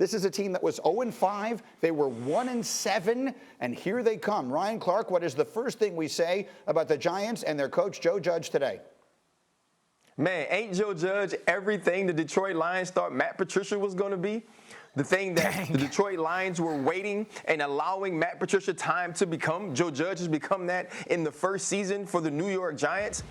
This is a team that was 0-5. They were 1-7, and here they come. Ryan Clark, what is the first thing we say about the Giants and their coach, Joe Judge, today? Man, ain't Joe Judge everything the Detroit Lions thought Matt Patricia was going to be? The thing that the Detroit Lions were waiting and allowing Matt Patricia time to become. Joe Judge has become that in the first season for the New York Giants.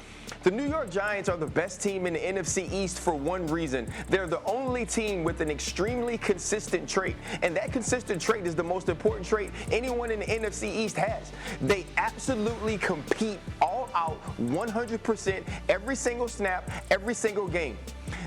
The New York Giants are the best team in the NFC East for one reason. They're the only team with an extremely consistent trait, and that consistent trait is the most important trait anyone in the NFC East has. They absolutely compete all out 100% every single snap, every single game.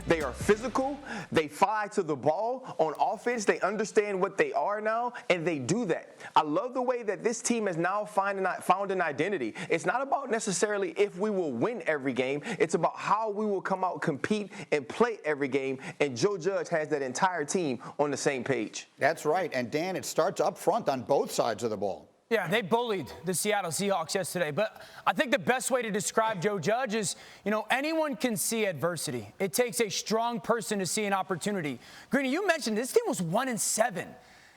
They are physical. They fly to the ball on offense. They understand what they are now, and they do that. I love the way that this team has now found an identity. It's not about necessarily if we will win every game. It's about how we will come out, compete, and play every game, and Joe Judge has that entire team on the same page. That's right. And, Dan, it starts up front on both sides of the ball. Yeah, they bullied the Seattle Seahawks yesterday. But I think the best way to describe Joe Judge is, anyone can see adversity. It takes a strong person to see an opportunity. Greeny, you mentioned this team was 1-7.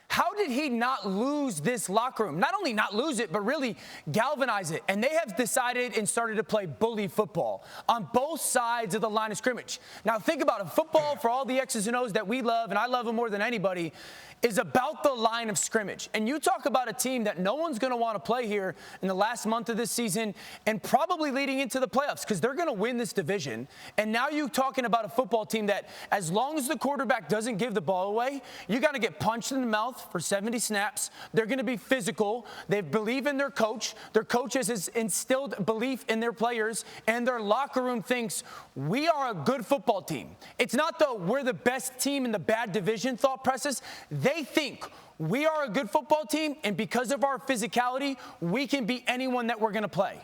How did he not lose this locker room? Not only not lose it, but really galvanize it. And they have decided and started to play bully football on both sides of the line of scrimmage. Now, think about it. Football, for all the X's and O's that we love, and I love them more than anybody, is about the line of scrimmage. And you talk about a team that no one's going to want to play here in the last month of this season and probably leading into the playoffs because they're going to win this division. And now you're talking about a football team that as long as the quarterback doesn't give the ball away, you got to get punched in the mouth for 70 snaps. They're going to be physical. They believe in their coach. Their coach has instilled belief in their players, and their locker room thinks we are a good football team. It's not the we're the best team in the bad division thought process. They think we are a good football team, and because of our physicality, we can beat anyone that we're going to play.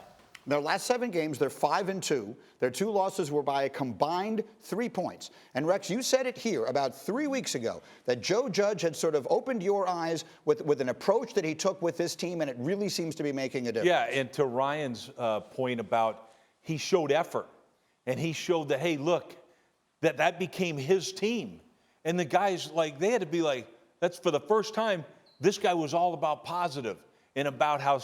Their last 7 games, they're 5-2. Their 2 losses were by a combined 3 points. And, Rex, you said it here about 3 weeks ago that Joe Judge had sort of opened your eyes with an approach that he took with this team, and it really seems to be making a difference. Yeah, and to Ryan's point about he showed effort, and he showed that, hey, look, that became his team. And the guys, they had to be like, that's for the first time, this guy was all about positive. And about how,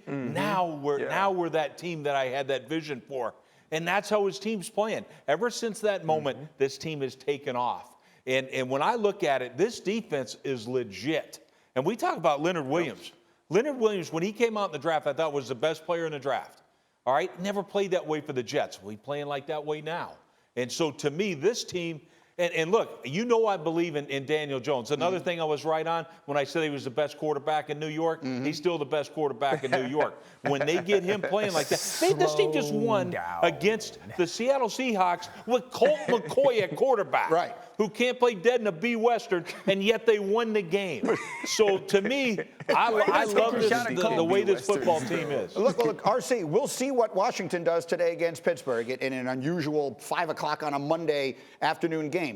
now we're that team that I had that vision for. And that's how his team's playing. Ever since that moment, this team has taken off. And when I look at it, this defense is legit. And we talk about Leonard Williams. Yep. Leonard Williams, when he came out in the draft, I thought was the best player in the draft. All right? Never played that way for the Jets. Well, he's playing like that way now. And so to me, this team, and look, I believe in Daniel Jones. Another thing I was right on when I said he was the best quarterback in New York, he's still the best quarterback in New York. When they get him playing like that, this team just won against the Seattle Seahawks with Colt McCoy at quarterback, right? Who can't play dead in a B Western, and yet they won the game. So to me, I love the way this football team is. Look, RC, we'll see what Washington does today against Pittsburgh in an unusual 5 o'clock on a Monday afternoon game.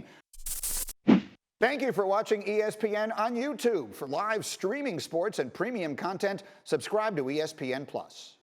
Thank you for watching ESPN on YouTube. For live streaming sports and premium content, subscribe to ESPN+.